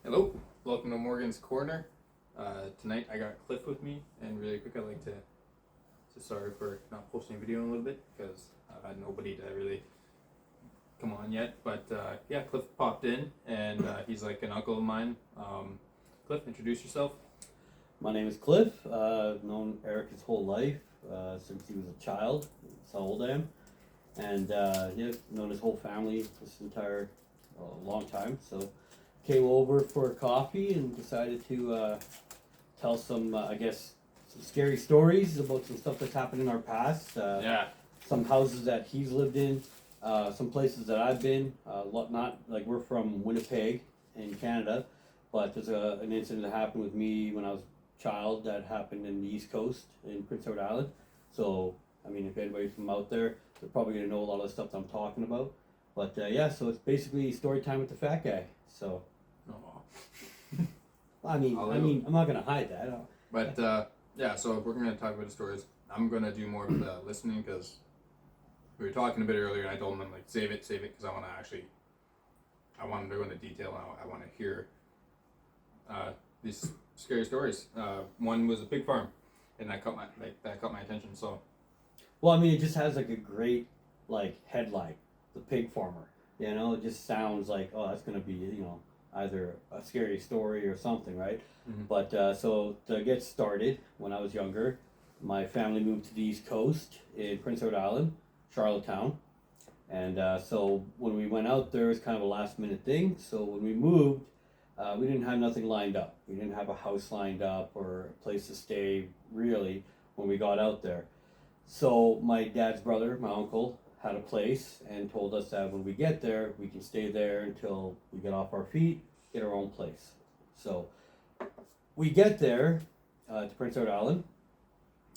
Hello, welcome to Morgan's Corner. Tonight I got Cliff with me, and really quick I'd like to sorry for not posting a video in a little bit because I've had nobody to really come on yet. But yeah, Cliff popped in, and he's like an uncle of mine. Cliff, introduce yourself. My name is Cliff. I've known Eric his whole life, since he was a child. That's how old I am. And yeah, known his whole family this entire long time. So came over for coffee and decided to tell some, I guess, some scary stories about some stuff that's happened in our past. Yeah. Some houses that he's lived in, some places that I've been. Not like we're from Winnipeg in Canada, but there's an incident that happened with me when I was a child that happened in the East Coast in Prince Edward Island. So I mean, if anybody's from out there, they're probably gonna know a lot of the stuff that I'm talking about. But yeah, so it's basically story time with the fat guy. So I mean, I'm not gonna hide that. But yeah, so we're gonna talk about the stories. I'm gonna do more of the listening because we were talking a bit earlier, and I told him I'm like save it, because I want to go into detail. I want to hear these scary stories. One was a pig farm, and that caught my attention. So Well, I mean, it just has like a great like headline, the pig farmer. You know, it just sounds like, oh, that's gonna be, either a scary story or something, right? Mhm. But so to get started, when I was younger, my family moved to the East Coast in Prince Edward Island, Charlottetown, and so when we went out there, it was kind of a last minute thing. So when we moved, we didn't have nothing lined up. We didn't have a house lined up or a place to stay really when we got out there. So my dad's brother, my uncle, had a place and told us that when we get there, we can stay there until we get off our feet, get our own place. So we get there to Prince Edward Island,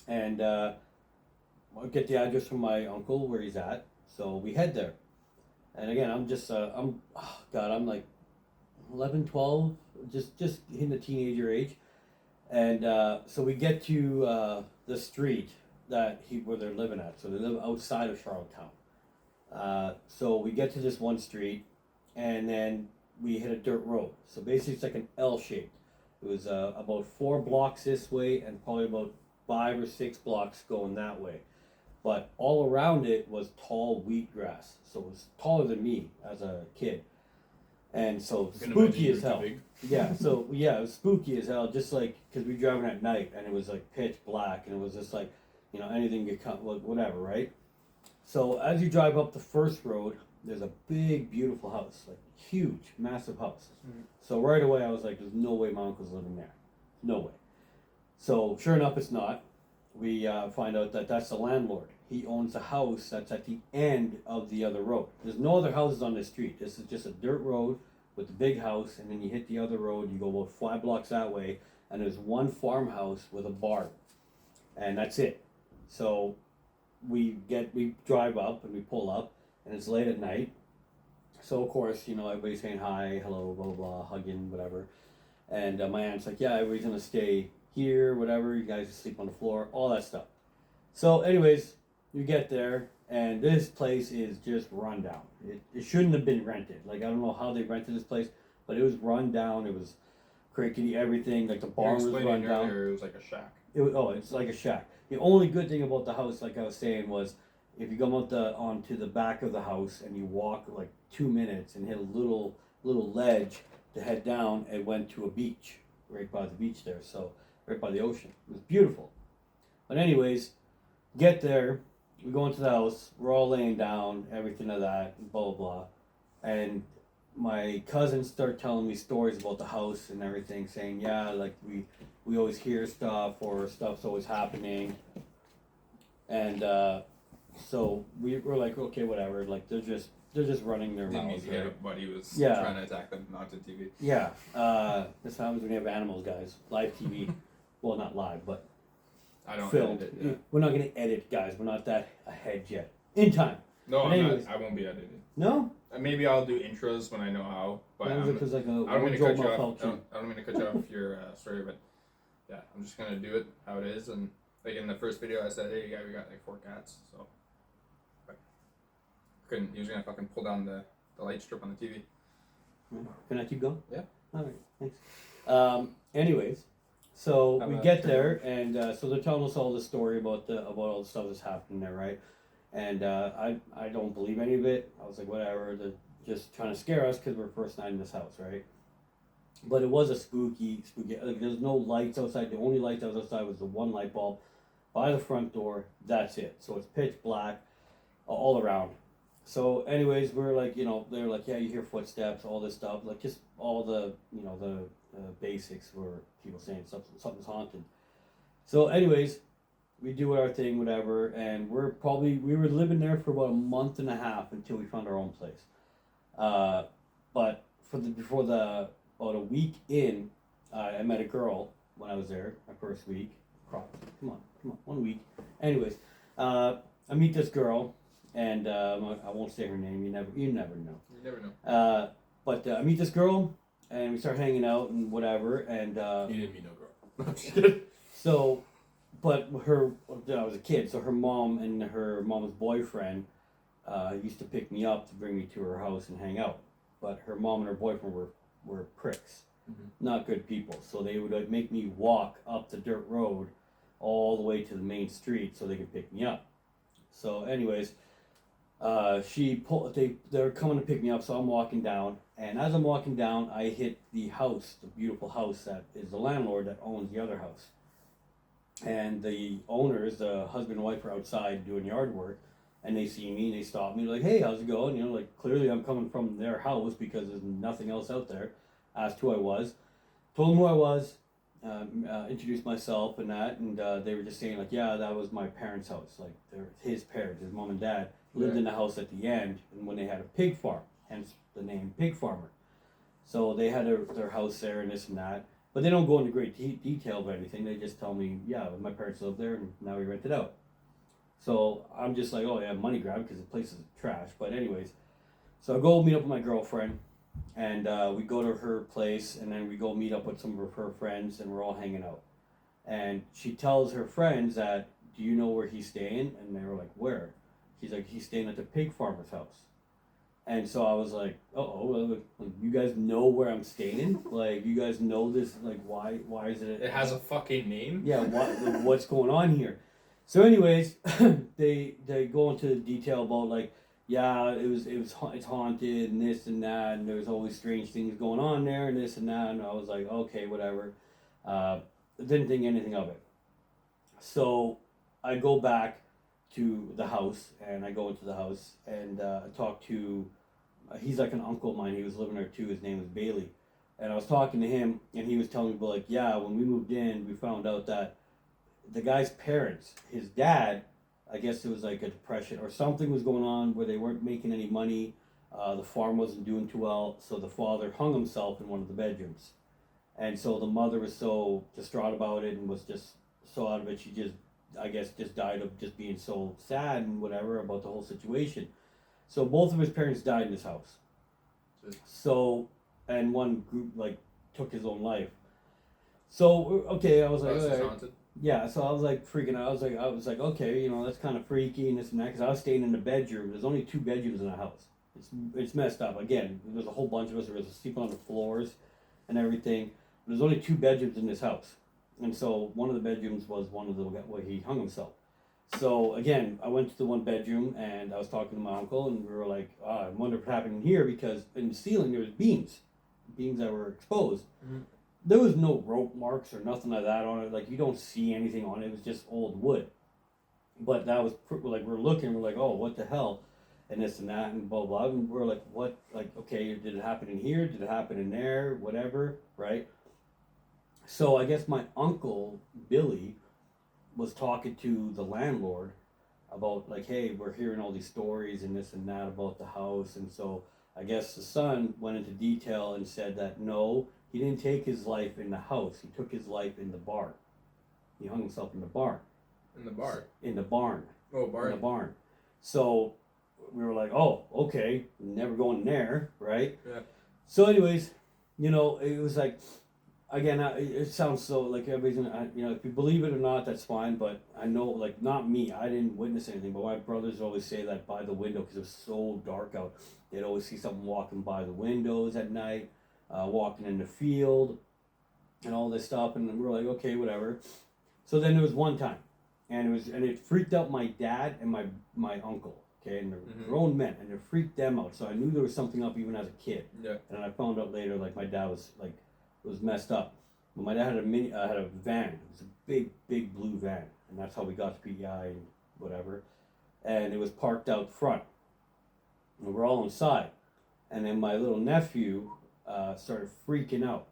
and I'll get the address from my uncle where he's at. So we head there, and again, I'm like 11, 12, just hitting the teenager age, and so we get to the street where they're living at. So they live outside of Charlottetown. So we get to this one street, and then we hit a dirt road. So basically, it's like an L shape. It was about 4 blocks this way, and probably about 5 or 6 blocks going that way. But all around it was tall wheatgrass. So it was taller than me as a kid, and so spooky as hell. Yeah, so yeah, it was spooky as hell. Just like because we were driving at night, and it was like pitch black, and it was just like, anything could come, whatever, right? So as you drive up the first road, there's a big, beautiful house, like huge, massive house. Mhm. So right away, I was like, "There's no way my uncle's living there, no way." So sure enough, it's not. We find out that that's the landlord. He owns a house that's at the end of the other road. There's no other houses on this street. This is just a dirt road with the big house, and then you hit the other road. You go about 5 blocks that way, and there's one farmhouse with a barn, and that's it. So we drive up and we pull up, and it's late at night. So of course, everybody's saying hi, hello, blah blah blah, hugging, whatever. And my aunt's like, yeah, everybody's gonna stay here, whatever. You guys sleep on the floor, all that stuff. So, anyways, you get there, and this place is just run down. It shouldn't have been rented. Like, I don't know how they rented this place, but it was run down. It was crickety, everything. Like the barn was run down. Earlier, it was like a shack. It's like a shack. The only good thing about the house, like I was saying, was if you come onto the back of the house and you walk like 2 minutes and hit a little ledge to head down, it went to a beach right by the beach there. So right by the ocean, it was beautiful. But anyways, get there, we go into the house, we're all laying down, everything of that, blah blah blah, and my cousins start telling me stories about the house and everything, saying, yeah, like we always hear stuff or stuff's always happening. And so we were like, okay, whatever. Like they're just running their Didn't mean mouths. to hit Right? him, but he was Yeah. trying to attack them, not to TV. Yeah. This happens when you have animals, guys. Live TV. Well, not live, but I don't filmed. edit it. Yeah. We're not gonna edit, guys. We're not that ahead yet. In time. No, But I'm anyways. not. I won't be edited. No. Maybe I'll do intros when I know how. But That was because like I don't mean to Joel cut you off. Malfalchi. I don't mean to cut you off your story, but yeah, I'm just gonna do it how it is. And like in the first video, I said, "Hey, we got like 4 cats." So but couldn't. He was gonna fucking pull down the light strip on the TV. Can I keep going? Yeah. All right, thanks. Anyways, so Have we a get turn there, and so they're telling us all the story about all the stuff that's happening there, right? And I don't believe any of it. I was like, whatever. They're just trying to scare us because we're first night in this house, right? But it was a spooky. Like, there's no lights outside. The only light that was outside was the one light bulb by the front door. That's it. So it's pitch black all around. So, anyways, we're like, they're like, yeah, you hear footsteps, all this stuff, like just all the, the basics where people saying something's haunted. So, anyways, we do our thing, whatever, and we were living there for about a month and a half until we found our own place. But about a week in, I met a girl when I was there, my first week. Come on, 1 week. Anyways, I meet this girl, and I won't say her name. You never know. You never know. But I meet this girl, and we start hanging out and whatever. And You didn't meet no girl. No, I'm just kidding. so, but I was a kid, so her mom and her mom's boyfriend used to pick me up to bring me to her house and hang out. But her mom and her boyfriend were pricks, not good people. So they would make me walk up the dirt road all the way to the main street so they could pick me up. So, anyways, they're coming to pick me up, so I'm walking down, and as I'm walking down, I hit the house, the beautiful house that is the landlord that owns the other house. And the owners, the husband and wife, are outside doing yard work, and they see me and they stop me, like, hey, how's it going? Like, clearly I'm coming from their house because there's nothing else out there. Asked who I was, told them who I was, introduced myself and that, and they were just saying, like, yeah, that was my parents' house. Like, his parents, his mom and dad, lived in the house at the end, and when they had a pig farm, hence the name Pig Farmer. So they had their house there and this and that. But they don't go into great detail about anything. They just tell me, yeah, my parents lived there and now we rent it out. So I'm just like, oh yeah, money grab because the place is trash. But anyways, so I go meet up with my girlfriend, and we go to her place, and then we go meet up with some of her friends, and we're all hanging out. And she tells her friends that, do you know where he's staying? And they were like, where? She's like, he's staying at the pig farmer's house. And so I was like, like, you guys know where I'm staying? Like, you guys know this? Like, why is it? It has a fucking name? Yeah, what's going on here? So, anyways, they go into detail about, like, yeah, it's haunted and this and that, and there's always strange things going on there and this and that, and I was like, okay, whatever. Didn't think anything of it. So I go back to the house, and I go into the house, and talk to, he's like an uncle of mine, he was living there too, his name was Bailey, and I was talking to him, and he was telling me, like, yeah, when we moved in, we found out that the guy's parents, his dad, I guess it was like a depression or something was going on where they weren't making any money, the farm wasn't doing too well, so the father hung himself in one of the bedrooms, and so the mother was so distraught about it and was just so out of it, she just died of just being so sad and whatever about the whole situation. So both of his parents died in his house. So, and one group like took his own life. So okay, I was like, all right. Haunted. Yeah. So I was like freaking out. I was like, okay, that's kind of freaky and this and that, because I was staying in the bedroom. There's only 2 bedrooms in the house. It's messed up. Again, there's a whole bunch of us. There was sleeping on the floors and everything. There's only 2 bedrooms in this house. And so one of the bedrooms was one of the where he hung himself. So again, I went to the one bedroom and I was talking to my uncle, and we were like, I wonder what happened here, because in the ceiling there was beams that were exposed. Mm-hmm. There was no rope marks or nothing like that on it. Like, you don't see anything on it. It was just old wood. But that was like, we're looking, we're like, oh, what the hell, and this and that and blah blah. And we're like, what? Like, okay, did it happen in here? Did it happen in there? Whatever, right? So I guess my uncle, Billy, was talking to the landlord about, like, hey, we're hearing all these stories and this and that about the house. And so I guess the son went into detail and said that no, he didn't take his life in the house. He took his life in the barn. He hung himself in the barn. In the bar? In the barn. Oh, barn. In the barn. So we were like, oh, okay, never going there, right? Yeah. So anyways, it was like, again, it sounds so like everybody's gonna, if you believe it or not, that's fine. But I know, like, not me. I didn't witness anything. But my brothers always say that by the window, because it was so dark out, they'd always see something walking by the windows at night. walking in the field, and all this stuff, and we were like, okay, whatever. So then there was one time, and it freaked out my dad and my uncle. Okay, and they're grown men, and it freaked them out. So I knew there was something up even as a kid. Yeah. And I found out later, like my dad was messed up. But my dad had had a van. It was a big blue van, and that's how we got to PEI and whatever. And it was parked out front, and we're all inside. And then my little nephew started freaking out,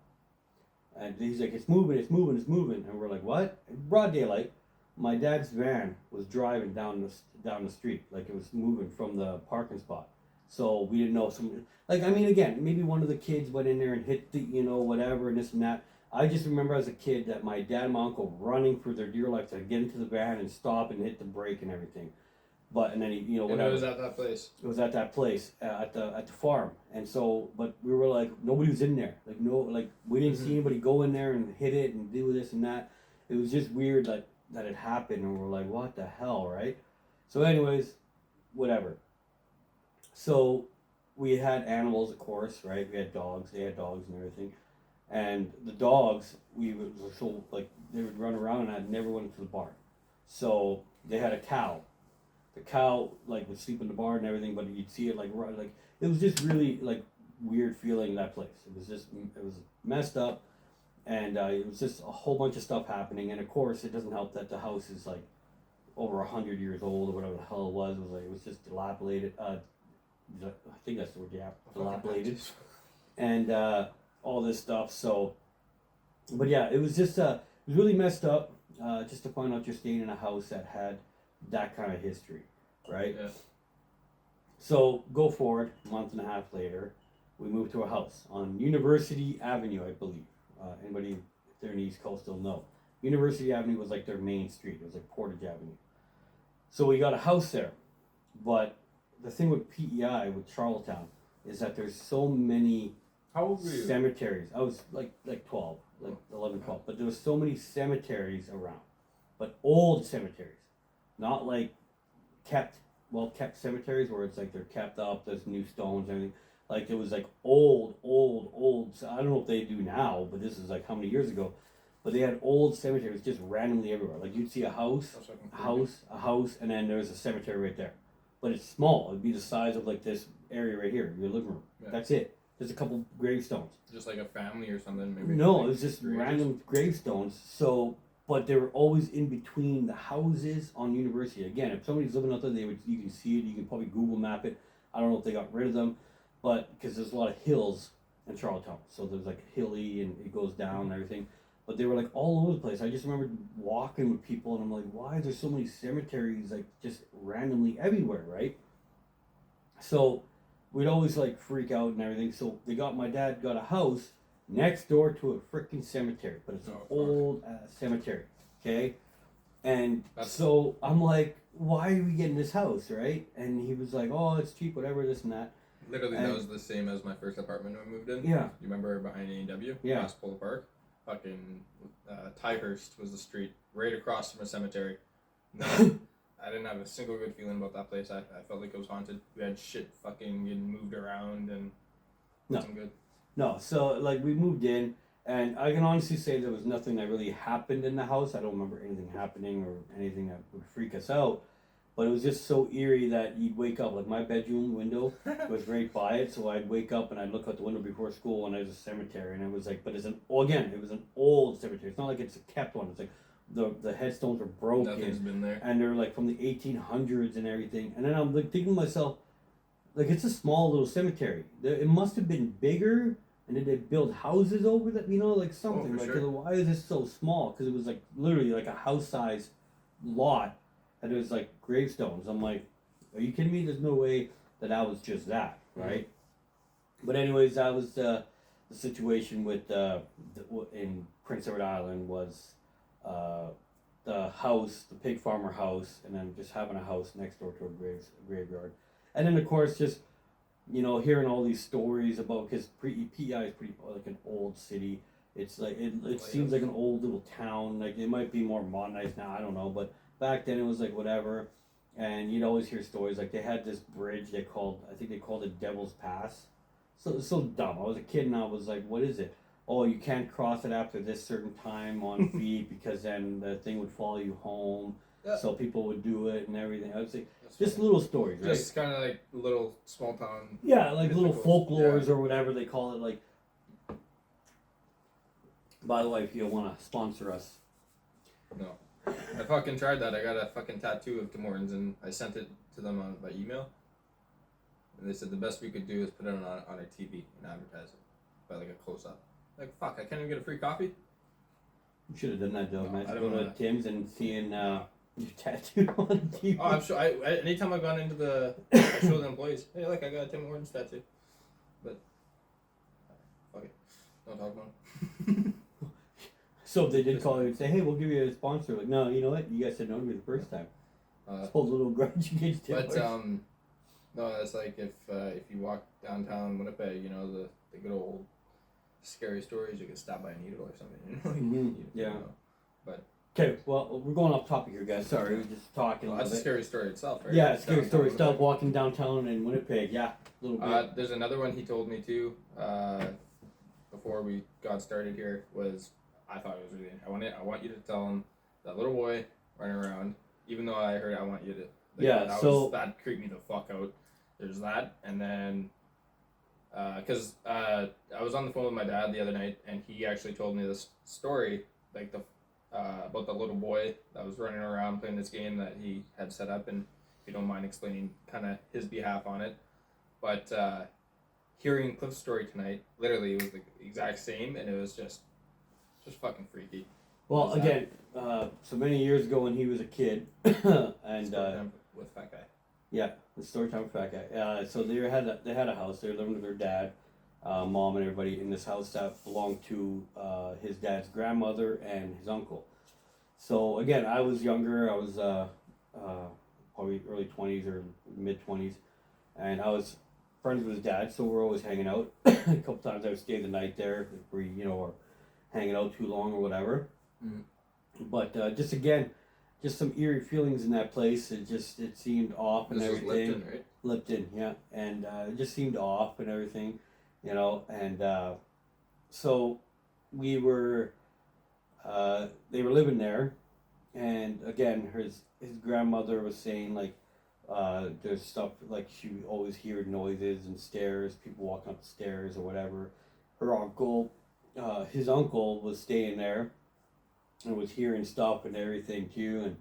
and he's like, "It's moving, it's moving, it's moving." And we're like, "What?" In broad daylight, my dad's van was driving down the street, like it was moving from the parking spot. So we didn't know again, maybe one of the kids went in there and hit the whatever and this and that. I just remember as a kid that my dad and my uncle running for their dear life to get into the van and stop and hit the brake and everything. And then he, whatever. And it was at that place. It was at that place at the farm, and so, but we were like, nobody was in there. Like we didn't see anybody go in there and hit it and do this and that. It was just weird that it happened, and we're like, what the hell, right? So, anyways, whatever. So we had animals, of course, right? We had dogs. They had dogs and everything. And the dogs, they would run around, and I never went into the barn. So they had a cow. The cow would sleep in the barn and everything, but you'd see it it was just really weird feeling that place. It was messed up, and it was just a whole bunch of stuff happening. And of course, it doesn't help that the house is over 100 years old or whatever the hell it was. It was just dilapidated. I think that's the word, yeah, dilapidated, and all this stuff. So, but yeah, it was just it was really messed up. Just to find out you're staying in a house that had that kind of history, right? Yeah. So go forward, a month and a half later, we moved to a house on University Avenue, I believe. Anybody, if they're in the East Coast, they'll know. University Avenue was their main street. It was Portage Avenue. So we got a house there, but the thing with PEI, with Charlottetown, is that there's so many How old were you? cemeteries. I was like 12, 11, 12. But there was so many cemeteries around, but old cemeteries, not well-kept cemeteries where it's they're kept up, there's new stones and everything. It was old. So I don't know if they do now, but this is how many years ago. But they had old cemeteries just randomly everywhere. You'd see a house, a house, and then there's a cemetery right there. But it's small. It'd be the size of this area right here, your living room. Yeah. That's it. There's a couple gravestones. Just a family or something, maybe? No, it was just random gravestones. So, but they were always in between the houses on University. Again, if somebody's living out there, you can see it. You can probably Google map it. I don't know if they got rid of them, but because there's a lot of hills in Charlottetown. So there's hilly and it goes down and everything. But they were all over the place. I just remember walking with people and I'm like, why is there so many cemeteries just randomly everywhere, right? So we'd always freak out and everything. So my dad got a house next door to a freaking cemetery, but it's an old cemetery, okay? And so I'm like, why are we getting this house, right? And he was like, oh, it's cheap, whatever, this and that. Literally, that was the same as my first apartment when I moved in. Yeah. You remember behind A&W? Yeah. Past Polo Park? Fucking Tyhurst was the street right across from a cemetery. No, I didn't have a single good feeling about that place. I felt like it was haunted. We had shit fucking getting moved around and wasn't good. No, so we moved in, and I can honestly say there was nothing that really happened in the house. I don't remember anything happening or anything that would freak us out. But it was just so eerie that you'd wake up. My bedroom window was right by it, so I'd wake up and I'd look out the window before school and there's a cemetery, and it was but it was an old cemetery. It's not like it's a kept one. It's the headstones are broken. Nothing's been there. And they're from the 1800s and everything. And then I'm thinking to myself, it's a small little cemetery. It must have been bigger, and did they build houses over that? Something. Sure. Why is this so small? Because it was literally a house-sized lot. And it was gravestones. I'm like, are you kidding me? There's no way that was just that, right? Mm-hmm. But anyways, that was the situation with in Prince Edward Island was the house, the pig farmer house, and then just having a house next door to a graveyard. And then of course just hearing all these stories about, because PEI is pretty an old city. It's it seems like an old little town. It might be more modernized now. I don't know, but back then it was whatever, and you'd always hear stories they had this bridge I think they called it Devil's Pass. so dumb. I was a kid and I was like, what is it? Oh, you can't cross it after this certain time on feet because then the thing would follow you home. Yeah. So people would do it and everything. I was like, That's just funny. little stories, right? Just kind of like little small town. Yeah, like little mythicals. folklores or whatever they call it. Like, by the way, if you want to sponsor us, No. I fucking tried that. I got a fucking tattoo of Tim Hortons and I sent it to them by email. And they said the best we could do is put it on our TV and advertise it by like a close up. Like, fuck, I can't even get a free coffee? you should have done that though, No, man. I Go don't to wanna- Tim's and seeing your tattoo on TV. Oh, I'm sure. I anytime I've gone into I show the employees, hey, look, I got a Tim Hortons tattoo. But, fuck it. Don't talk about it. So if they did call you and say, hey, we'll give you a sponsor. Like, no, you know what? You guys said no to me the first time. This whole little grudge against Tim But Hortons. no, it's like if you walk downtown Winnipeg, you know the good old scary stories. You get stabbed by a needle or something. You know, Mhm, yeah. You know. Okay, well, we're going off topic here, guys. Sorry, we're just talking Well, a that's little a bit. scary story itself, right? Yeah, scary Downtown story Winnipeg. stuff. Walking downtown in Winnipeg. Yeah, a little bit. There's another one he told me too. Before we got started here was I thought it was really. I want you to tell him that little boy running around. Even though I heard I want you to. Yeah, that creeped me the fuck out. There's that, and then. Because I was on the phone with my dad the other night, and he actually told me this story, like about the little boy that was running around playing this game that he had set up, and if you don't mind explaining kind of his behalf on it, but hearing Cliff's story tonight, literally it was the exact same, and it was just fucking freaky. Well, What's again, so many years ago when he was a kid, and Story time with Fat Guy. yeah, the story time for that guy. So they had a house. They were living with their dad, mom, and everybody in this house that belonged to his dad's grandmother and his uncle. So again, I was younger. I was probably early 20s or mid 20s, and I was friends with his dad. So we're always hanging out. A couple times I would stay the night there if we, or hanging out too long or whatever. Mhm. But just some eerie feelings in that place. It seemed off and This was everything. Lipton, right? Lipton, yeah, and it just seemed off and everything, and so we were, they were living there, and again, his grandmother was saying like, there's stuff like she would always hear noises and stairs, people walking up the stairs or whatever. Her uncle, his uncle was staying there, and was hearing stuff and everything too, and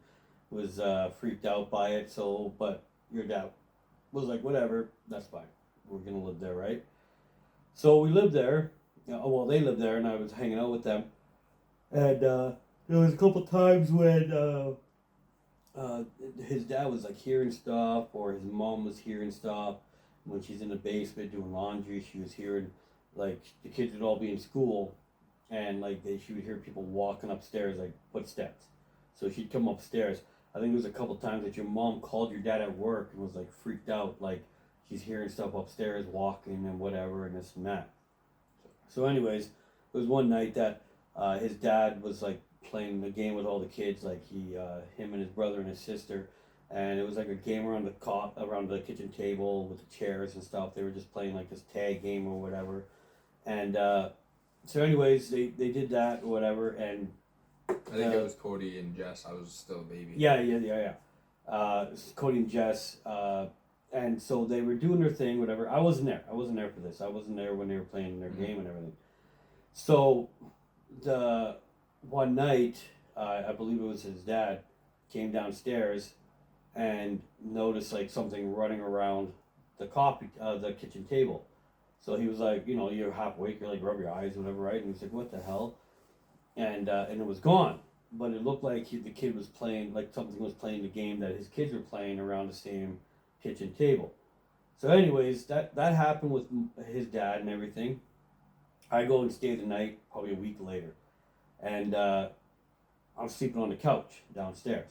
was freaked out by it. So, but your dad was like, whatever, that's fine. We're gonna live there, right? So we lived there. Well, they lived there, and I was hanging out with them. And there was a couple times when his dad was like hearing stuff, or his mom was hearing stuff. When she's in the basement doing laundry, she was hearing like the kids would all be in school, and like she would hear people walking upstairs, like footsteps. So she'd come upstairs. I think it was a couple times that your mom called your dad at work and was like freaked out, like she's hearing stuff upstairs, walking and whatever, and this and that. So, anyways, it was one night that his dad was like playing the game with all the kids, like him and his brother and his sister, and it was like a game around around the kitchen table with the chairs and stuff. They were just playing like this tag game or whatever, and so, anyways, they did that or whatever, and. I think it was Cody and Jess. I was still a baby. Yeah. Cody and Jess, and so they were doing their thing, whatever. I wasn't there for this. I wasn't there when they were playing their game and everything. So, the one night, I believe it was his dad, came downstairs and noticed like something running around the kitchen table. So he was like, you're half awake, you're like, rub your eyes, whatever, right? And he's like, what the hell? And it was gone, but it looked like the kid was playing, like something was playing the game that his kids were playing around the same kitchen table. So, anyways, that happened with his dad and everything. I go and stay the night, probably a week later, and I'm sleeping on the couch downstairs.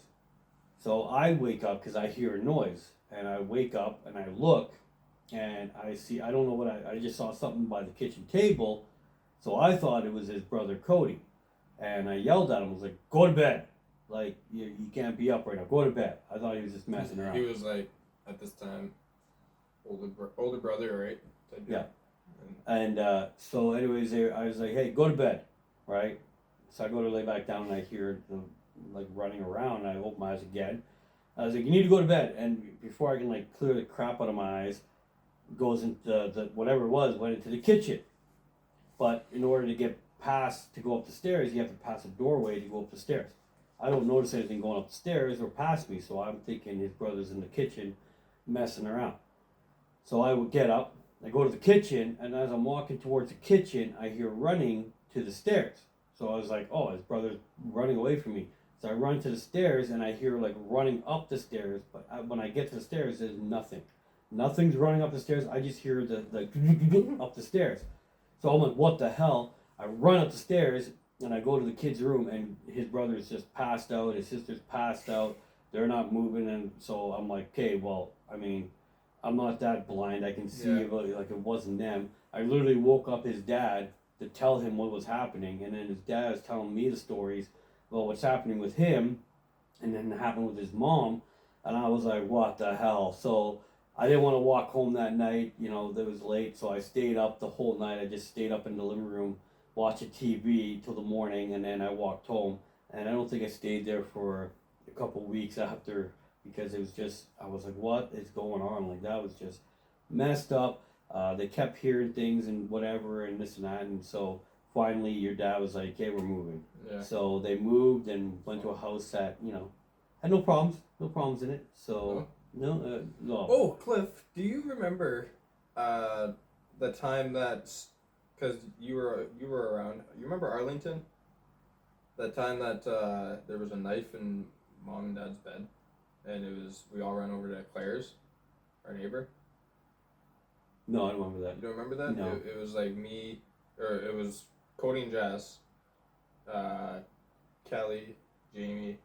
So I wake up because I hear a noise, and I wake up and I look, and I don't know what I just saw something by the kitchen table, so I thought it was his brother Cody. And I yelled at him. I was like, go to bed. Like, you can't be up right now. Go to bed. I thought he was just messing around. He was like, at this time, older brother, right? Yeah. And so, anyways, I was like, "Hey, go to bed," right? So I go to lay back down, and I hear them like running around. And I open my eyes again. I was like, "You need to go to bed." And before I can like clear the crap out of my eyes, goes into the whatever it was, went into the kitchen. But in order to get past to go up the stairs, you have to pass a doorway to go up the stairs. I don't notice anything going up the stairs or past me, so I'm thinking his brother's in the kitchen messing around. So I would get up, I go to the kitchen, and as I'm walking towards the kitchen, I hear running to the stairs. So I was like, oh, his brother's running away from me. So I run to the stairs, and I hear like running up the stairs, but when I get to the stairs, there's nothing. Nothing's running up the stairs. I just hear the up the stairs. So I'm like, what the hell? I run up the stairs and I go to the kid's room, and his brother's just passed out. His sister's passed out. They're not moving, and so I'm like, okay, well, I mean, I'm not that blind. I can see it, like it wasn't them. I literally woke up his dad to tell him what was happening, and then his dad is telling me the stories about what's happening with him, and then it happened with his mom, and I was like, what the hell? So I didn't want to walk home that night. You know, it was late, so I stayed up the whole night. I just stayed up in the living room, watching TV till the morning, and then I walked home. And I don't think I stayed there for a couple weeks after, because it was just, I was like, what is going on? Like, that was just messed up. They kept hearing things and whatever and this and that, and so finally your dad was like, "Okay, we're moving." Yeah. So they moved and went to a house that had no problems in it. So no. Oh, Cliff, do you remember the time that, because you were around, you remember Arlington? That time that there was a knife in mom and dad's bed, and we all ran over to Claire's, our neighbor. No, I don't remember that. You don't remember that? No. It was like me, or it was Cody and Jess, Kelly, Jamie,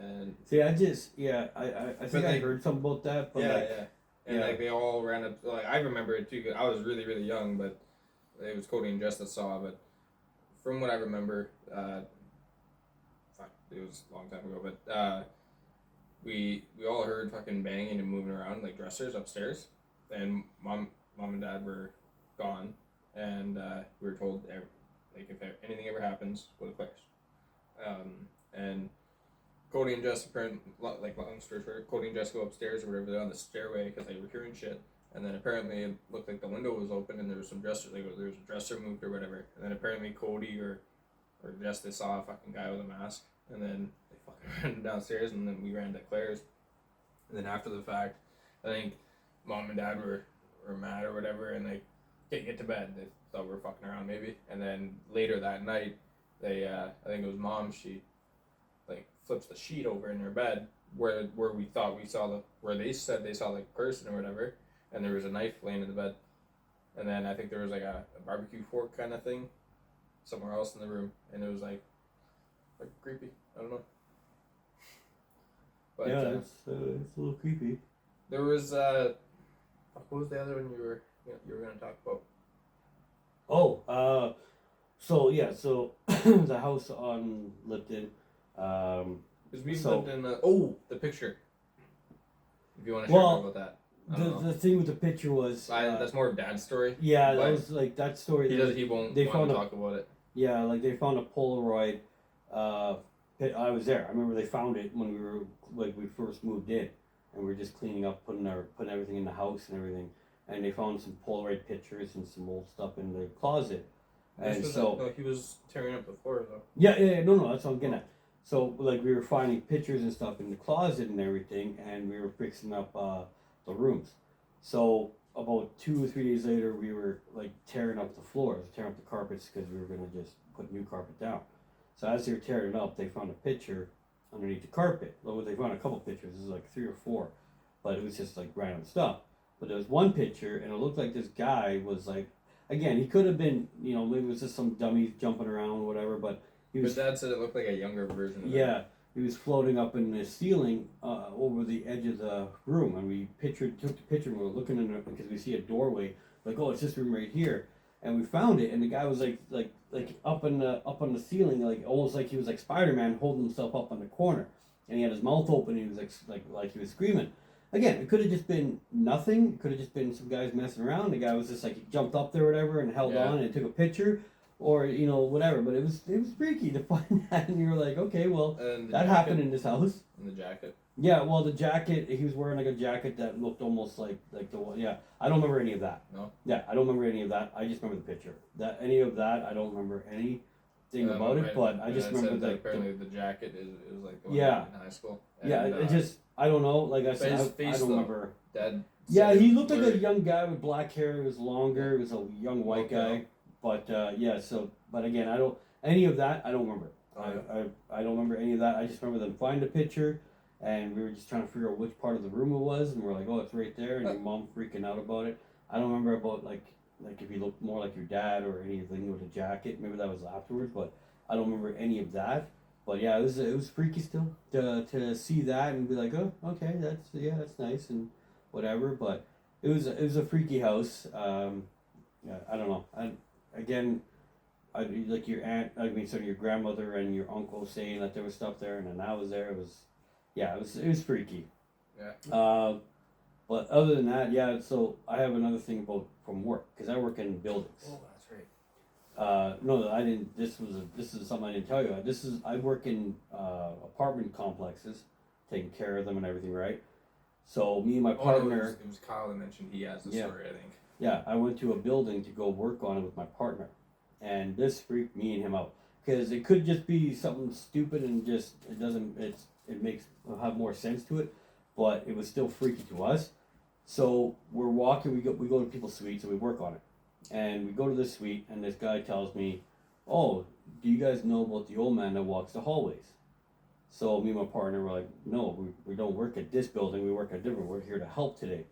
and See, I think I like- heard something about that, but and yeah. like they all ran up. Like I remember it too. 'Cause I was really really young, but it was Cody and Jess that saw. But from what I remember, fuck, it was a long time ago. But we all heard fucking banging and moving around like dressers upstairs, and mom and dad were gone, and we were told like if anything ever happens, go to Claire's. And Cody and Jess, apparently, like long story short, Cody and Jess go upstairs or whatever. They're on the stairway because they were hearing shit. And then apparently it looked like the window was open and there was some dresser. Like there was a dresser moved or whatever. And then apparently Cody or Jess, they saw a fucking guy with a mask. And then they fucking ran downstairs, and then we ran to Claire's. And then after the fact, I think mom and dad were mad or whatever, and they can't get to bed. They thought we were fucking around maybe. And then later that night, they I think it was mom. She like flips the sheet over in her bed where we thought we saw where they said they saw the person or whatever, and there was a knife laying in the bed. And then I think there was like a barbecue fork kind of thing somewhere else in the room, and it was like creepy. I don't know. But yeah, it's a little creepy. there was what was the other one you were gonna talk about? Oh, so the house on Lipton. Because we So- lived in the picture. If you want to share Well, more about that, I don't know. The thing with the picture was That's more of Dad's story. yeah, that but was like that story. He won't they want found to a- talk about it. Yeah, like they found a Polaroid. I was there. I remember they found it when we first moved in, and we were just cleaning up, putting everything in the house and everything. And they found some Polaroid pictures and some old stuff in the closet. And so he was tearing up the floor though. yeah, no, that's what I'm getting at. So like we were finding pictures and stuff in the closet and everything, and we were fixing up the rooms. So about 2 or 3 days later, we were like tearing up the floors, tearing up the carpets because we were gonna just put new carpet down. So as they were tearing it up, they found a picture underneath the carpet. Well, they found a couple pictures. It was like 3 or 4, but it was just like random stuff. But there was one picture, and it looked like this guy was like, again, he could have been, maybe it was just some dummy jumping around or whatever, but he was. But Dad said it looked like a younger version of Yeah, he was floating up in the ceiling over the edge of the room, and we took the picture, and we were looking in it because we see a doorway, like, oh, it's this room right here, and we found it, and the guy was like up on the ceiling, like almost like he was like Spider-Man holding himself up on the corner, and he had his mouth open, and he was like he was screaming, again, it could have just been nothing. It could have just been some guys messing around. The guy was just like he jumped up there or whatever and held Yeah. on and took a picture, or whatever. But it was freaky to find that, and you were like, okay, well, And the that jacket, happened in this house. And the jacket. Yeah, well, the jacket, he was wearing like a jacket that looked almost like the one. Yeah, I don't remember any of that. No. Yeah, I don't remember any of that. I just remember the picture. That any of that, I don't remember anything about it. But I just remember that. Apparently, the jacket it was like the one Yeah. in high school. Yeah, And, it just I don't know. Like I but said, his I face, don't though, remember. dead. Yeah, set, he looked like a blurry. young guy with black hair. It was longer. It was a young white Okay. guy. But yeah, so but again, I don't any of that. I don't remember. Oh, yeah. I don't remember any of that. I just remember them find a picture, and we were just trying to figure out which part of the room it was, and we're like, oh, it's right there, and your mom freaking out about it. I don't remember about like if he looked more like your dad or anything with a jacket. Maybe that was afterwards, but I don't remember any of that. But yeah, it was freaky still to see that and be like, oh, okay, that's nice and whatever. But it was a freaky house. Yeah, I don't know. Again, like your aunt, your grandmother and your uncle saying that there was stuff there, and then I was there. It was freaky. Yeah. But other than that, yeah. So I have another thing about from work because I work in buildings. Oh, that's right. No, I didn't. This is something I didn't tell you. I work in apartment complexes, taking care of them and everything, right? So me and my Oh, no, partner, it was Kyle that mentioned he has the Yeah. story, I think. yeah, I went to a building to go work on it with my partner, and this freaked me and him out because it could just be something stupid and just it makes have more sense to it, but it was still freaky to us. So we're walking, we go to people's suites and we work on it, and we go to this suite, and this guy tells me, "Oh, do you guys know about the old man that walks the hallways?" So me and my partner were like, "No, we don't work at this building. We work at different. We're here to help today."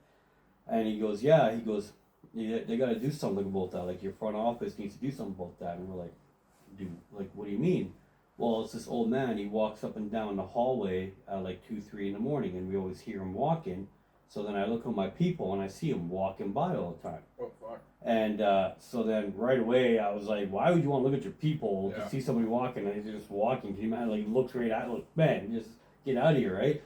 And he goes, "Yeah." He goes, they got to do something about that. Like your front office needs to do something about that. And we're like, what do you mean?" Well, it's this old man. He walks up and down the hallway at like 2, 3 in the morning, and we always hear him walking. So then I look at my people and I see him walking by all the time. Oh, fuck. And so then right away I was like, why would you want to look at your people Yeah. to see somebody walking and he's just walking? Can you imagine? Like he looks right at, like, man, just get out of here, right?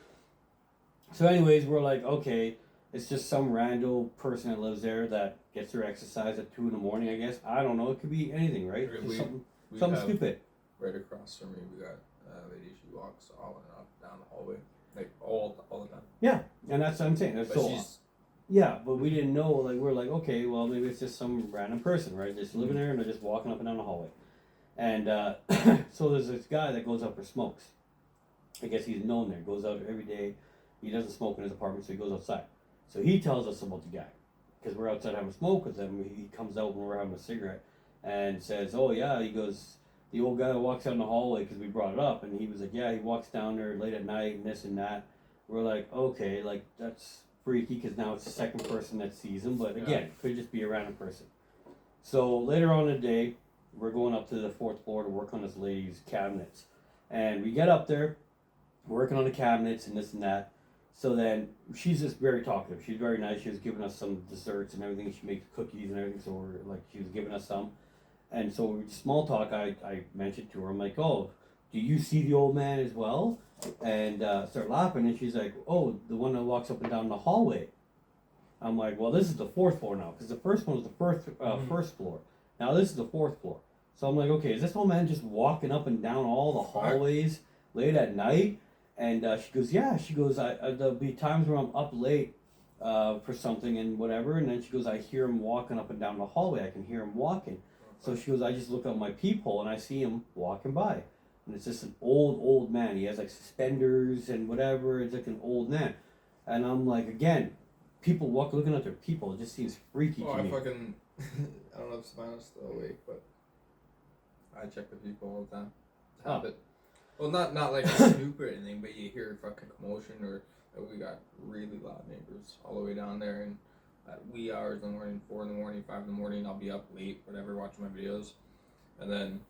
So anyways, we're like, okay, it's just some random person that lives there that gets their exercise at 2 in the morning. I guess I don't know. It could be anything, right? Okay, Just something We something have stupid. right across from me, we got a lady. She walks all and up down the hallway, like all the time. Yeah, and that's what I'm saying. That's But so she's yeah, but we didn't know. Like we're like, okay, well maybe it's just some random person, right? Just living there and they're just walking up and down the hallway. And so there's this guy that goes out for smokes. I guess he's known there. Goes out every day. He doesn't smoke in his apartment, so he goes outside. So he tells us about the guy because we're outside having a smoke with him. He comes out when we're having a cigarette and says, "Oh yeah," he goes, "the old guy that walks down the hallway," because we brought it up, and he was like, "Yeah, he walks down there late at night and this and that." We're like, okay, like that's freaky because now it's the second person that sees him, but again, it could just be a random person. So later on in the day, we're going up to the 4th floor to work on this lady's cabinets, and we get up there, working on the cabinets and this and that. So then she's just very talkative. She's very nice. She was giving us some desserts and everything. She makes cookies and everything. So we're like, she was giving us some, and so we small talk. I mentioned to her, I'm like, "Oh, do you see the old man as well?" And start laughing, and she's like, "Oh, the one that walks up and down the hallway." I'm like, "Well, this is the 4th floor now, because the first one was the first floor. Now this is the 4th floor." So I'm like, "Okay, is this old man just walking up and down all the hallways late at night?" And she goes, "Yeah." She goes, "There'll be times where I'm up late for something and whatever," and then she goes, "I hear him walking up and down the hallway. I can hear him walking." So she goes, "I just look out my peephole and I see him walking by." And it's just an old man. He has like suspenders and whatever. It's like an old man. And I'm like, again, people looking at their people. It just seems freaky Oh, to I me. fucking I don't know if Savannah's still awake, but I check the people all the time. Oh. Habit. Well, not like a snoop or anything, but you hear fucking commotion or we got really loud neighbors all the way down there, and at wee hours in the morning, 4 in the morning, 5 in the morning, I'll be up late, whatever, watching my videos, and then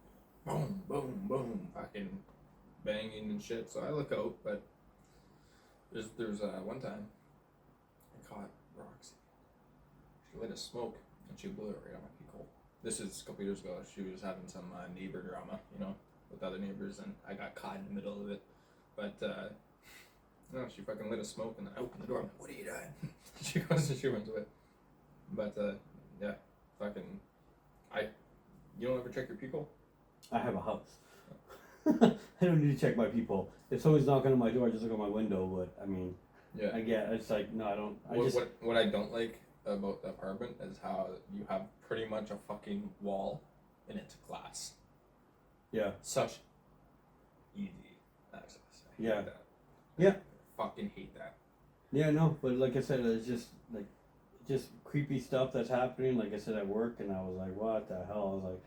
boom, boom, boom, fucking banging and shit. So I look out, but there's one time I caught Roxy. She lit a smoke and she blew it right on my peak hole. This is a couple years ago. She was having some neighbor drama, with other neighbors, and I got caught in the middle of it. But No, she fucking lit a smoke and I opened the door. I'm like, what are you doing? She goes and she runs away. But yeah, fucking, you don't ever check your people? I have a house. I don't need to check my people. If someone's knocking on my door, I just look out my window. But I mean, Yeah. I get it's like no, I don't. What I don't like about the apartment is how you have pretty much a fucking wall and it's glass. Yeah. Such easy access. I hate Yeah. that. Yeah. I fucking hate that. Yeah, no, but like I said, it's just creepy stuff that's happening. Like I said, at work, and I was like, what the hell? I was like,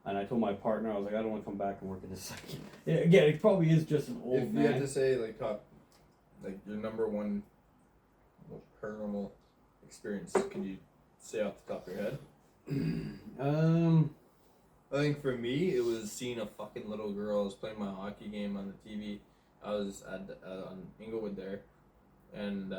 and I told my partner, I was like, I don't want to come back and work in this second. Yeah, again, it probably is just an old If you man. had to say like your number one paranormal experience, can you say off the top of your head? I think for me, it was seeing a fucking little girl. I was playing my hockey game on the TV. I was at on Inglewood there, and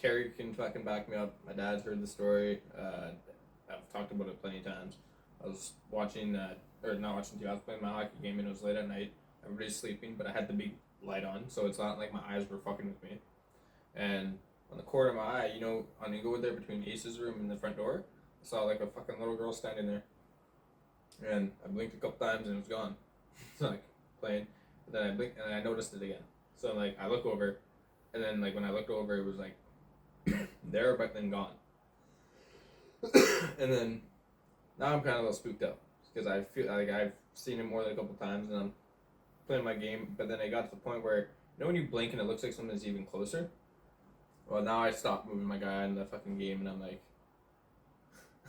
Terry can fucking back me up. My dad's heard the story. I've talked about it plenty of times. I was watching or not watching TV. I was playing my hockey game, and it was late at night. Everybody's sleeping, but I had the big light on, so it's not like my eyes were fucking with me. And on the corner of my eye, on Inglewood there between Ace's room and the front door, I saw like a fucking little girl standing there. And I blinked a couple times and it was gone. So like playing. But then I blinked and I noticed it again. So like I look over and then like when I looked over it was like there but then gone. And then now I'm kinda a little spooked out. Because I feel like I've seen it more than a couple times and I'm playing my game, but then I got to the point where when you blink and it looks like something's even closer? Well now I stop moving my guy in the fucking game and I'm like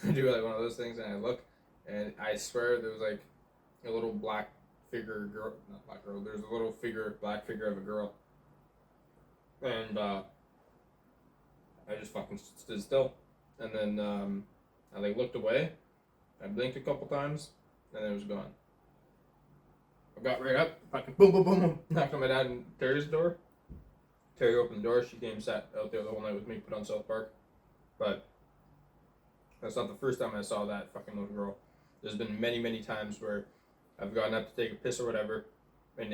I do like one of those things and I look and I swear there was like a little black figure girl, not black girl, there's a little black figure of a girl. And I just fucking stood still. And then I like looked away, I blinked a couple times, and then it was gone. I got right up, fucking boom, boom, boom, boom, knocked on my dad and Terry's door. Terry opened the door, she came sat out there the whole night with me, put on South Park. But that's not the first time I saw that fucking little girl. There's been many, many times where I've gotten up to take a piss or whatever, and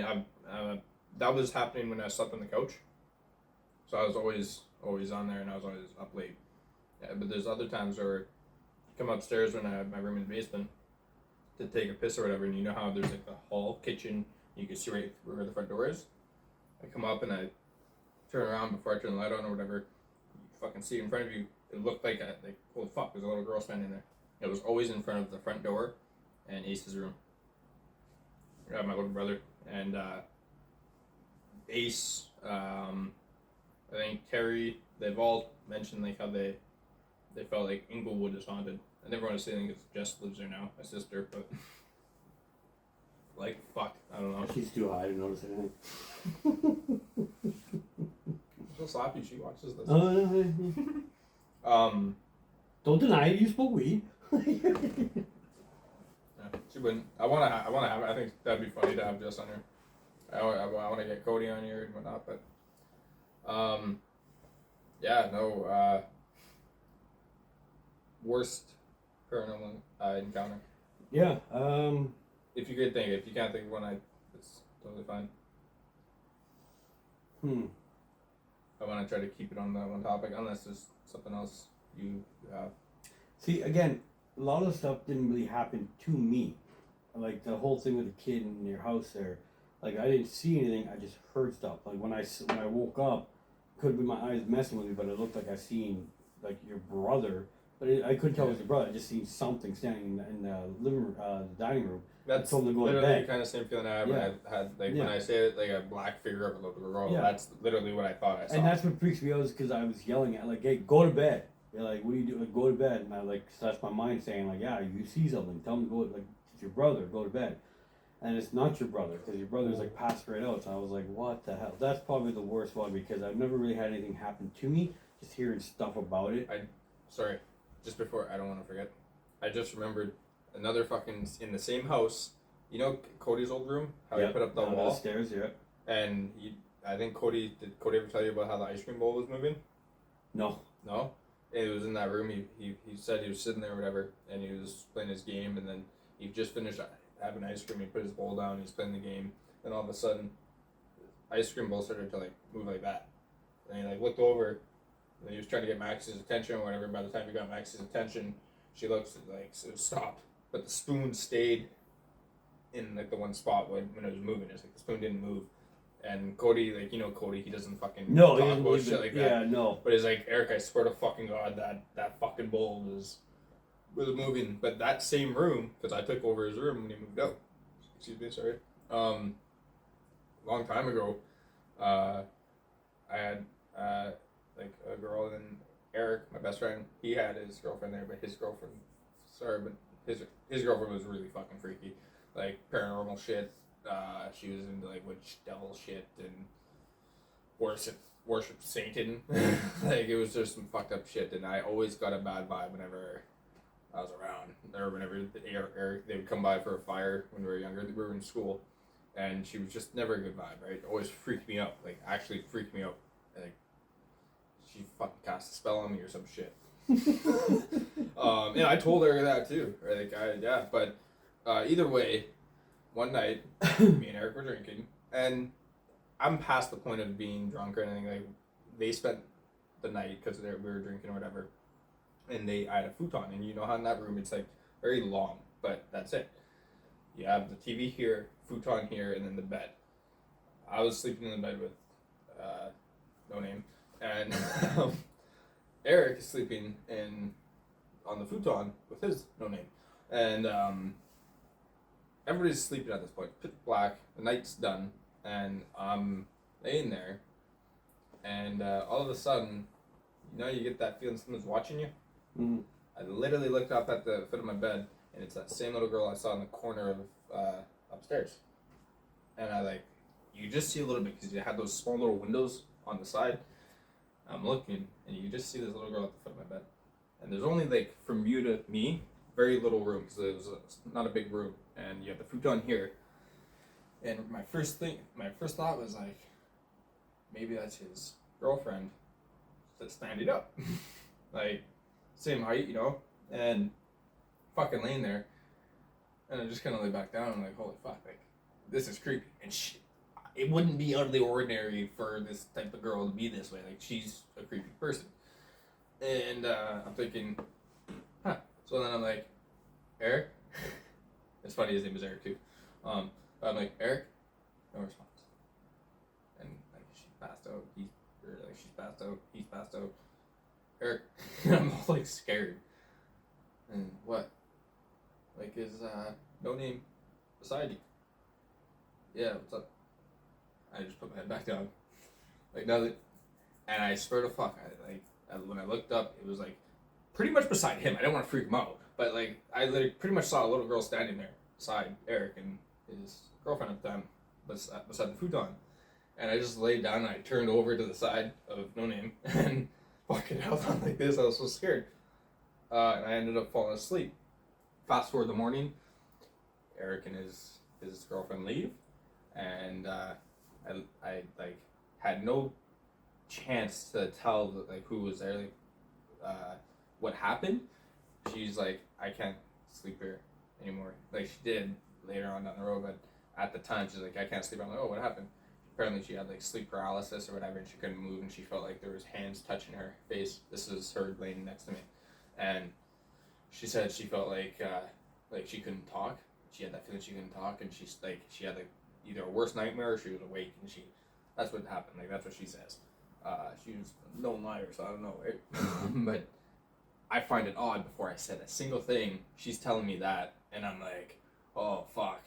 that was happening when I slept on the couch. So I was always on there, and I was always up late. Yeah, but there's other times where I come upstairs when I have my room in the basement to take a piss or whatever, and you know how there's like the hall, kitchen, you can see right where the front door is? I come up and I turn around before I turn the light on or whatever, you fucking see in front of you, it looked like holy fuck, there's a little girl standing there. It was always in front of the front door and Ace's room. My little brother and Ace, I think Terry, they've all mentioned like how they felt like Inglewood is haunted. I never want to say anything because Jess lives there now, my sister, but like fuck, I don't know. She's too high to notice anything. She'll slap you. She watches this. Don't deny it. You smoke weed. Yeah, she wouldn't. I want to have. I think that'd be funny to have Jess on here. I want to get Cody on here and whatnot, but yeah, no. Worst paranormal encounter. Yeah. If you could think, if you can't think of one, it's totally fine. I want to try to keep it on that one topic, unless there's something else you have. See, again, a lot of stuff didn't really happen to me. Like the whole thing with the kid in your house there. Like I didn't see anything. I just heard stuff. Like when I woke up, could be my eyes messing with me, but it looked like I seen like your brother. But I couldn't tell it was your brother. I just seen something standing in the living room, the dining room. That's told him to go to literally bed. the kind of same feeling I had when I had like Yeah. when I say it, like a black figure of a little girl. Yeah. That's literally what I thought I saw. And that's what freaks me out is because I was yelling at like, hey, go to bed. They're like, what do you do? Like, go to bed. And I like, so that's my mind saying like, yeah, you see something. Tell him to go. Like, it's your brother. Go to bed. And it's not your brother because your brother's like passed right out. So I was like, what the hell? That's probably the worst one because I've never really had anything happen to me. Just hearing stuff about it. Sorry, just before, I don't want to forget. I just remembered another fucking in the same house. You know Cody's old room? How he put up the wall? The stairs, yeah. And I think did Cody ever tell you about how the ice cream bowl was moving? No. No? And it was in that room. He said he was sitting there or whatever, and he was playing his game, and then he just finished having ice cream. He put his bowl down, he's playing the game, and all of a sudden, ice cream bowl started to like move like that. And he like looked over, and he was trying to get Max's attention or whatever. And by the time he got Max's attention, she looks like so it stopped, but the spoon stayed in like the one spot when it was moving. It's like the spoon didn't move. And Cody, like Cody, he doesn't fucking No, he talk doesn't about believe shit it. like that. Yeah, no. But it's like, Eric, I swear to fucking God that fucking bowl was moving. But that same room, because I took over his room when he moved out. Excuse me, sorry. Long time ago, I had like a girl, and then Eric, my best friend, he had his girlfriend there, but his girlfriend, his girlfriend was really fucking freaky, like paranormal shit. She was into like witch devil shit and worship Satan. Like it was just some fucked up shit, and I always got a bad vibe whenever I was around, or whenever Eric they would come by for a fire when we were younger. We were in school, and she was just never a good vibe, right? Always freaked me out, like actually freaked me out. Like she fucking cast a spell on me or some shit. And I told her that too. Right? Like but either way, one night me and Eric were drinking, and I'm past the point of being drunk or anything. Like they spent the night because we were drinking or whatever, and I had a futon, and you know how in that room it's like very long, but that's it. You have the TV here, futon here, and then the bed. I was sleeping in the bed with no name, and Eric is sleeping on the futon with his no name, and everybody's sleeping at this point. Pitch black. The night's done, and I'm laying there, and all of a sudden, you get that feeling someone's watching you. Mm-hmm. I literally looked up at the foot of my bed, and it's that same little girl I saw in the corner of upstairs. And you just see a little bit because you had those small little windows on the side. I'm looking, and you just see this little girl at the foot of my bed. And there's only, like, from you to me, very little room, because it was not a big room. And you have the futon here. And my first thought was, like, maybe that's his girlfriend that's standing up. Like, same height, and fucking laying there. And I just kind of lay back down, and I'm like, holy fuck, like, this is creepy. And it wouldn't be out of the ordinary for this type of girl to be this way. Like, she's a creepy person. And I'm thinking, huh. So then I'm like, Eric? It's funny, his name is Eric too. I'm like, Eric? No response. And like, she's passed out. She's passed out. He's passed out. Eric? I'm all like scared. And what? Like, is no name beside you? Yeah, what's up? I just put my head back down. Like, nothing. And I swear to fuck, when I looked up, it was like pretty much beside him. I didn't want to freak him out, but like I literally pretty much saw a little girl standing there beside Eric and his girlfriend at the time, beside the futon. And I just laid down and I turned over to the side of No Name and fucking held on like this. I was so scared. And I ended up falling asleep. Fast forward the morning, Eric and his girlfriend leave, and I like had no chance to tell like who was there, like what happened. She's like, I can't sleep here anymore. Like she did later on down the road, but at the time she's like, I can't sleep. I'm like, oh, what happened? Apparently she had like sleep paralysis or whatever, and she couldn't move, and she felt like there was hands touching her face. This is her laying next to me, and she said she felt like she couldn't talk. She had that feeling she couldn't talk, and she had like either a worse nightmare or she was awake, and that's what happened. Like that's what she says. She was no liar, so I don't know, right? But I find it odd. Before I said a single thing, she's telling me that, and I'm like, oh fuck,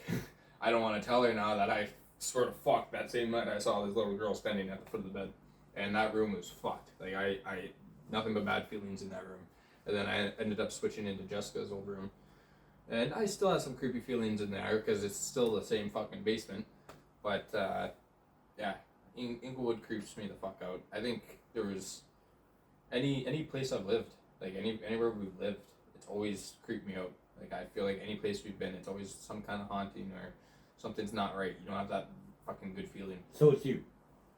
I don't want to tell her now that I swear to fuck that same night I saw this little girl standing at the foot of the bed, and that room was fucked. Like I nothing but bad feelings in that room. And then I ended up switching into Jessica's old room. And I still have some creepy feelings in there because it's still the same fucking basement. But, yeah, Inglewood creeps me the fuck out. I think there was any place I've lived, like anywhere we've lived, it's always creeped me out. Like I feel like any place we've been, it's always some kind of haunting or something's not right. You don't have that fucking good feeling. So it's you.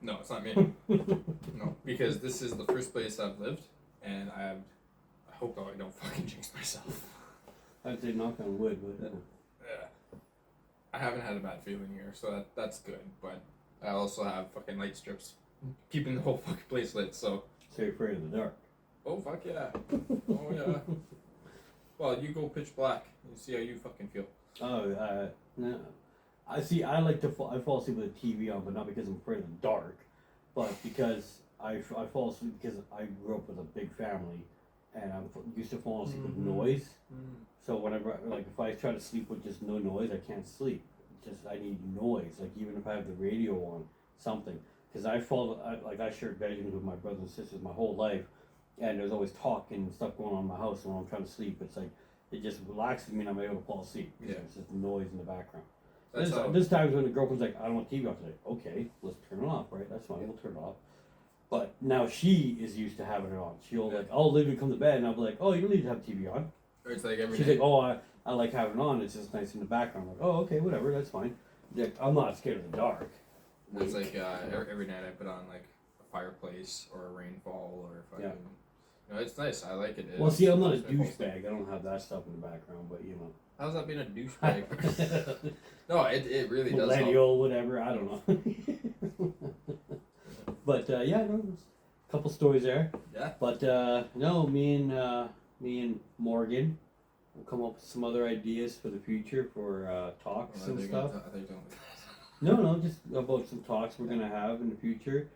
No, it's not me. No, because this is the first place I've lived, and I hope I don't fucking jinx myself. I'd say knock on wood, but Yeah. I haven't had a bad feeling here, so that's good. But I also have fucking light strips keeping the whole fucking place lit. So, So you're afraid of the dark. oh fuck yeah, oh yeah. Well, you go pitch black and see how you fucking feel. Oh, no. I see. I like to I fall asleep with the TV on, but not because I'm afraid of the dark, but because I fall asleep because I grew up with a big family, and I'm used to falling asleep with noise. So whenever, like, if I try to sleep with just no noise, I can't sleep. Just I need noise. Like even if I have the radio on, something. Because I shared bedrooms with my brothers and sisters my whole life, and there's always talk and stuff going on in my house. And when I'm trying to sleep, it's like it just relaxes me, and I'm able to fall asleep. Yeah. It's just noise in the background. That's how. There's times when the girlfriend's like, I don't want TV off today. Okay, let's turn it off, right? That's fine, we'll turn it off. But now she is used to having it on. She'll Yeah. like, I'll literally come to bed and I'll be like, oh, you don't need to have TV on. Or it's like every She's day. like, oh, I like having it on. It's just nice in the background. I'm like, oh, okay, whatever, that's fine. Like, I'm not scared of the dark. It's like every night I put on like a fireplace or a rainfall or fucking. Yeah. You know, it's nice. I like it. Well, see, I'm not a It's my fault. douchebag. I don't have that stuff in the background, but you know. How's that being a douchebag? No, it really does. Help. Millennial, whatever, I don't know. But yeah, no, there's a couple stories there. Yeah. But no, me and Morgan will come up with some other ideas for the future for talks Well, and they're stuff. gonna I think don't. No, just about some talks we're gonna have in the future.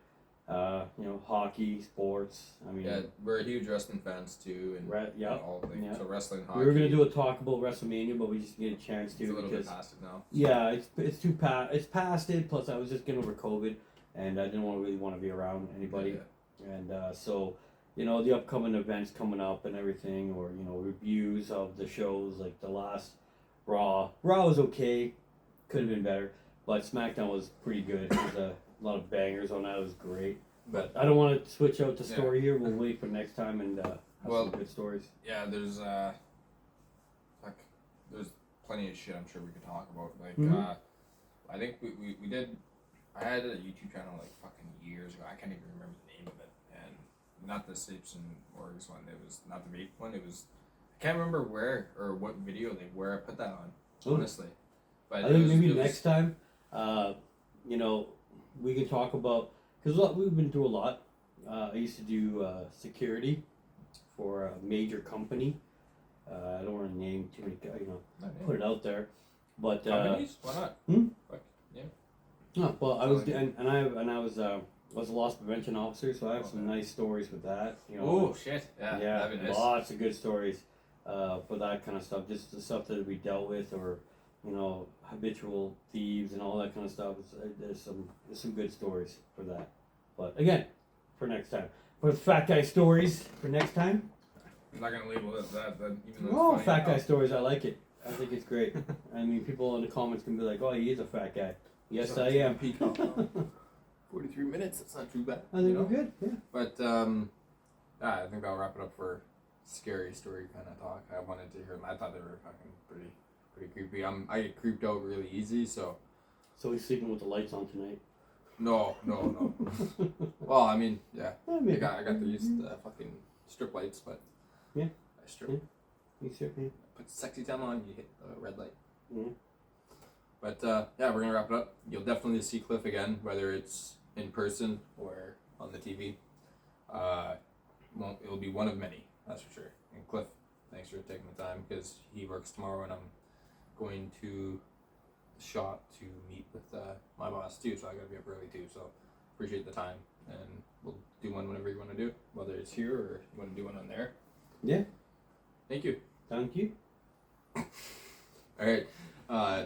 You know, hockey, sports. I mean, Yeah, we're huge wrestling fans too, and yeah. all things. Yeah. So wrestling, hockey. We were gonna do a talk about WrestleMania, but we just didn't get a chance It's to a little bit because past it now. yeah, it's too it's past it. Plus, I was just getting over COVID, and I didn't really want to be around anybody. Yeah. And so, you know, the upcoming events coming up and everything, or you know, reviews of the shows like the last Raw. Raw was okay, could have been better, but SmackDown was pretty good. There's a lot of bangers on that. It was great. But I don't want to switch out the Yeah. story here. We'll wait for next time and have Well, some good stories. yeah, there's there's plenty of shit I'm sure we could talk about. Like Mhm. I think we did. I had a YouTube channel like fucking years ago. I can't even remember the name of it, and not the Sapes and Orgs one. It was not the vape one. It was I can't remember where or what video where I put that on. Oh. Honestly, but I it think was- maybe it was- next time, you know, we can talk about because we've been through a lot. I used to do security for a major company. I don't want to name too many, you know, Not put it out there, but companies. Why not? Fuck, yeah. no, well, I was and I was a loss prevention officer, so I have some Okay. nice stories with that. You know, Oh shit! Yeah, yeah, that'd be nice. lots of good stories for that kind of stuff. Just the stuff that we dealt with, or you know, habitual thieves and all that kind of stuff. There's some good stories for that. But again, for next time. For fat guy stories for next time. I'm not gonna label it that, but even though Oh, it's fat funny guy stories. I like it. I think it's great. I mean, people in the comments can be like, "Oh, he is a fat guy." Yes, I am. 43 minutes. That's not too bad. I think you know? we're good. Yeah. But yeah, I think that'll wrap it up for scary story kind of talk. I wanted to hear them. I thought they were fucking pretty creepy. I get creeped out really easy, so So he's sleeping with the lights on tonight. no. Well, I mean, yeah, Yeah, I maybe. got these fucking strip lights, but Yeah. I strip. Yeah. You sure? Yeah. Put the sexy time on, you hit the red light. Yeah. But yeah, we're gonna wrap it up. You'll definitely see Cliff again, whether it's in person or on the TV. It'll be one of many, that's for sure. And Cliff, thanks for taking the time because he works tomorrow, and I'm going to the shop to meet with my boss too. So I gotta be up early too. So appreciate the time, and we'll do one whenever you want to do, whether it's here or you want to do one on there. Yeah. Thank you. Thank you. All right.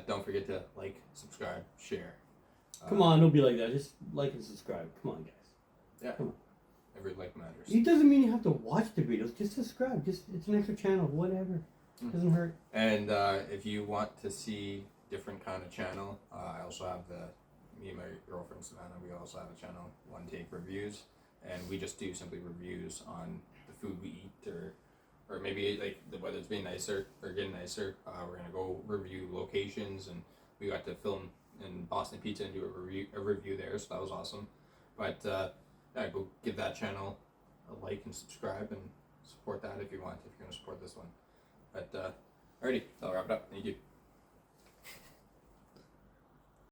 Don't forget to like, subscribe, share. Come on, don't be like that. Just like and subscribe. Come on, guys. Yeah. Come on. Every like matters. It doesn't mean you have to watch the videos. Just subscribe. Just it's an extra channel. Whatever. Doesn't hurt. And if you want to see different kind of channel, I also have me and my girlfriend Savannah, we also have a channel, One Take Reviews, and we just do simply reviews on the food we eat, or maybe like the weather's being nicer or getting nicer. We're gonna go review locations, and we got to film in Boston Pizza and do a review there, so that was awesome. But yeah, go give that channel a like and subscribe and support that if you want, if you're gonna support this one. But alrighty, I'll wrap it up. Thank you.